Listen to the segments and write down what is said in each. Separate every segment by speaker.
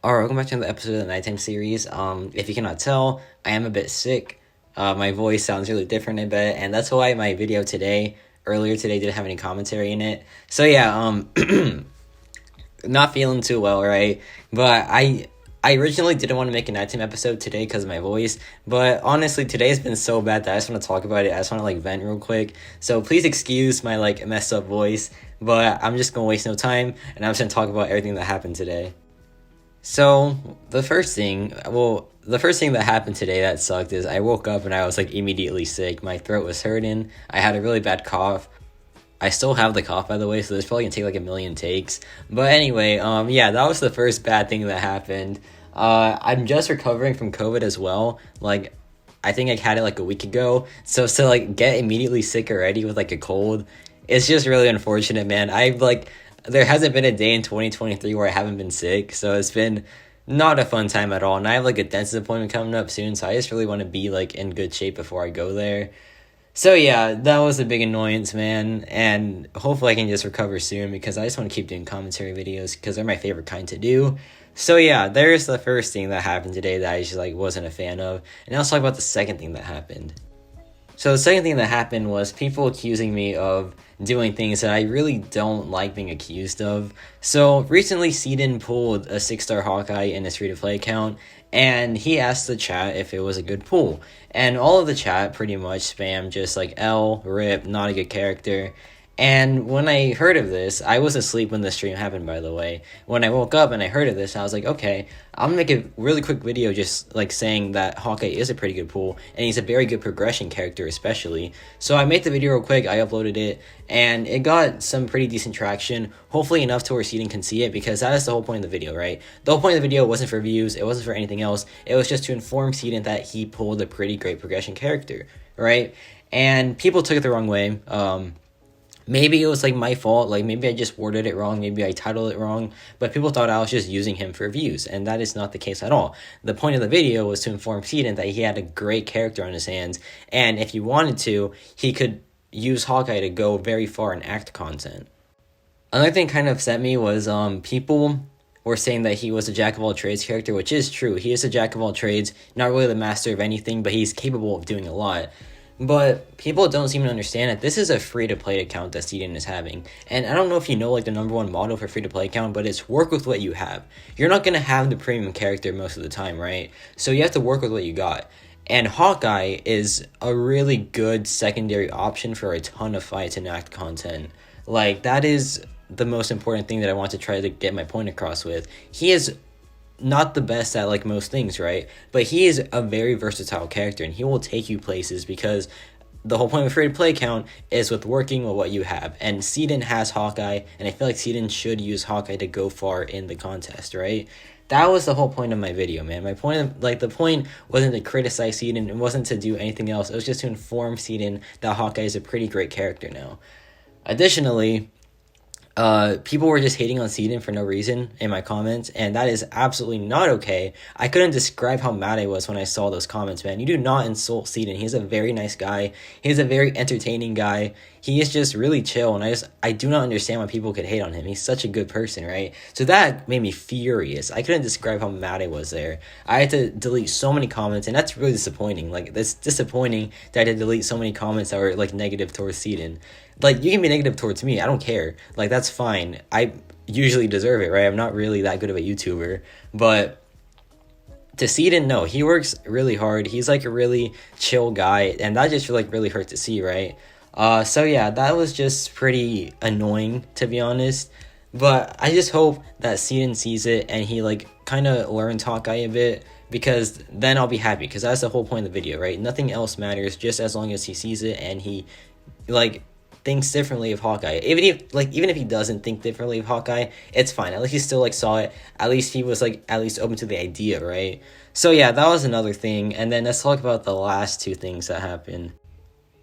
Speaker 1: Alright, welcome back to another episode of the Nighttime series. If you cannot tell, I am a bit sick. My voice sounds really different a bit, and that's why my video earlier today, didn't have any commentary in it. So yeah, not feeling too well, right? But I originally didn't want to make a nighttime episode today because of my voice, but honestly, today's been so bad that I just want to talk about it. I just want to vent real quick. So please excuse my messed up voice, but I'm just gonna waste no time, and I'm just gonna talk about everything that happened today. So the first thing that happened today that sucked is I woke up and I was immediately sick. My throat was hurting. I had a really bad cough. I still have the cough, by the way, so this probably gonna take a million takes. But anyway, yeah, that was the first bad thing that happened. I'm just recovering from COVID as well. I think I had it a week ago. So to get immediately sick already with a cold, it's just really unfortunate, man. There hasn't been a day in 2023 where I haven't been sick, so it's been not a fun time at all. And I have a dentist appointment coming up soon, so I just really want to be in good shape before I go there. So yeah, that was a big annoyance, man, and hopefully I can just recover soon because I just want to keep doing commentary videos because they're my favorite kind to do. So yeah, there's the first thing that happened today that I just wasn't a fan of, and now let's talk about the second thing that happened. So the second thing that happened was people accusing me of doing things that I really don't like being accused of. So recently, Seedon pulled a 6-star Hawkeye in his free-to-play account, and he asked the chat if it was a good pull. And all of the chat pretty much spammed just L, RIP, not a good character. And when I heard of this, I was asleep when the stream happened, by the way. When I woke up and I heard of this, I was like, okay, I'm going to make a really quick video just saying that Hawkeye is a pretty good pull, and he's a very good progression character especially. So I made the video real quick, I uploaded it, and it got some pretty decent traction, hopefully enough to where Seedon can see it, because that is the whole point of the video, right? The whole point of the video wasn't for views, it wasn't for anything else, it was just to inform Seedon that he pulled a pretty great progression character, right? And people took it the wrong way. Maybe it was my fault, maybe I just worded it wrong, maybe I titled it wrong, but people thought I was just using him for views, and that is not the case at all. The point of the video was to inform Seedon that he had a great character on his hands, and if he wanted to, he could use Hawkeye to go very far in act content. Another thing kind of upset me was people were saying that he was a jack of all trades character, which is true. He is a jack of all trades, not really the master of anything, but he's capable of doing a lot. But people don't seem to understand that this is a free-to-play account that Seedon is having. And I don't know if you know the number one motto for free-to-play account, but it's work with what you have. You're not going to have the premium character most of the time, right? So you have to work with what you got. And Hawkeye is a really good secondary option for a ton of fights and act content. That is the most important thing that I want to try to get my point across with. He is not the best at most things, right? But he is a very versatile character, and he will take you places because the whole point of a free-to-play account is with working with what you have. And Seedon has Hawkeye, and I feel like Seedon should use Hawkeye to go far in the contest, right? That was the whole point of my video, man. My point, the point wasn't to criticize Seedon, it wasn't to do anything else. It was just to inform Seedon that Hawkeye is a pretty great character now. Additionally, people were just hating on Seedon for no reason in my comments, and that is absolutely not okay. I couldn't describe how mad I was when I saw those comments, man. You do not insult Seedon. He's a very nice guy. He's a very entertaining guy. He is just really chill, and I do not understand why people could hate on him. He's such a good person, right? So that made me furious. I couldn't describe how mad I was there. I had to delete so many comments, and that's really disappointing. It's disappointing that I had to delete so many comments that were negative towards Seedon. You can be negative towards me, I don't care. That's fine. I usually deserve it, right? I'm not really that good of a YouTuber. But to Seedon, no. He works really hard. He's a really chill guy. And that just really hurt to see, right? So yeah, that was just pretty annoying, to be honest. But I just hope that Seedon sees it and he kind of learns Hawkeye a bit. Because then I'll be happy. Because that's the whole point of the video, right? Nothing else matters just as long as he sees it and he thinks differently of Hawkeye. Even if he doesn't think differently of Hawkeye, it's fine. At least he still saw it. At least he was at least open to the idea, right? So yeah, that was another thing. And then let's talk about the last two things that happened.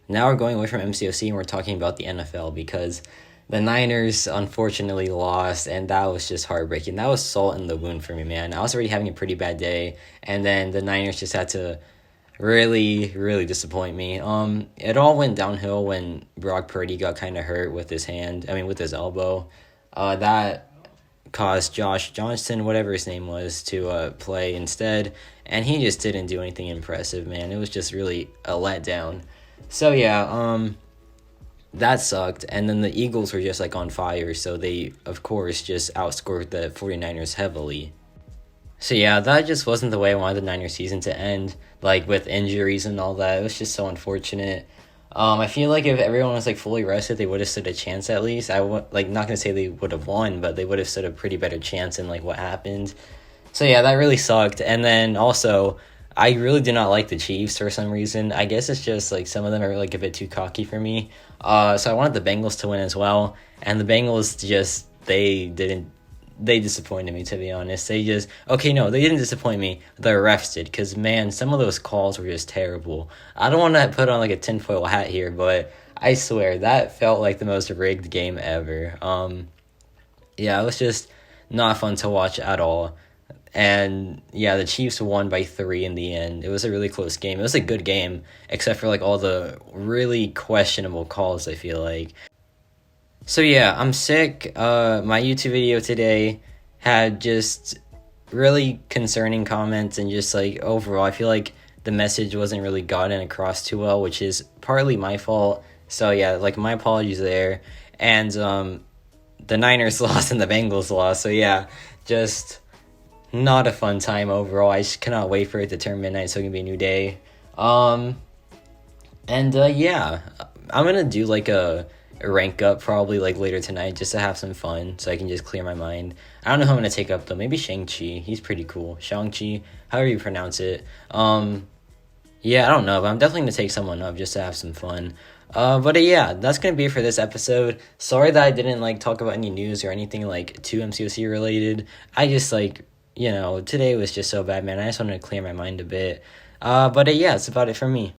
Speaker 1: Now we're going away from MCOC and we're talking about the NFL because the Niners unfortunately lost, and that was just heartbreaking. That was salt in the wound for me, man. I was already having a pretty bad day, and then the Niners just had to really, really disappoint me. It all went downhill when Brock Purdy got kind of hurt with his elbow. That caused Josh Johnston, whatever his name was, to play instead, and he just didn't do anything impressive, man. It was just really a letdown. So yeah, that sucked. And then the Eagles were just like on fire, so they of course just outscored the 49ers heavily. So yeah, that just wasn't the way I wanted the Niners season to end, like with injuries and all that. It was just so unfortunate. I feel like if everyone was like fully rested, they would have stood a chance at least. Like not gonna say they would have won, but they would have stood a pretty better chance in like what happened. So yeah, that really sucked. And then also, I really did not like the Chiefs for some reason. I guess it's just like some of them are like a bit too cocky for me. So I wanted the Bengals to win as well, and the Bengals just they disappointed me, to be honest. They didn't disappoint me. The refs did, because, man, some of those calls were just terrible. I don't want to put on, like, a tinfoil hat here, but I swear, that felt like the most rigged game ever. Yeah, it was just not fun to watch at all. And, yeah, the Chiefs won by 3 in the end. It was a really close game. It was a good game, except for, like, all the really questionable calls, I feel like. So yeah, I'm sick. My YouTube video today had just really concerning comments, and just like overall, I feel like the message wasn't really gotten across too well, which is partly my fault. So yeah, like my apologies there. And the Niners lost and the Bengals lost. So yeah, just not a fun time overall. I just cannot wait for it to turn midnight so it can be a new day. Yeah, I'm gonna do like a rank up probably like later tonight just to have some fun so I can just clear my mind. I don't know who I'm gonna take up though. Maybe Shang-Chi. He's pretty cool. Shang-Chi, however you pronounce it. Yeah, I don't know, but I'm definitely gonna take someone up just to have some fun. Yeah, that's gonna be it for this episode. Sorry that I didn't like talk about any news or anything like too MCOC related. I just like, today was just so bad, man. I just wanted to clear my mind a bit. Yeah, that's about it for me.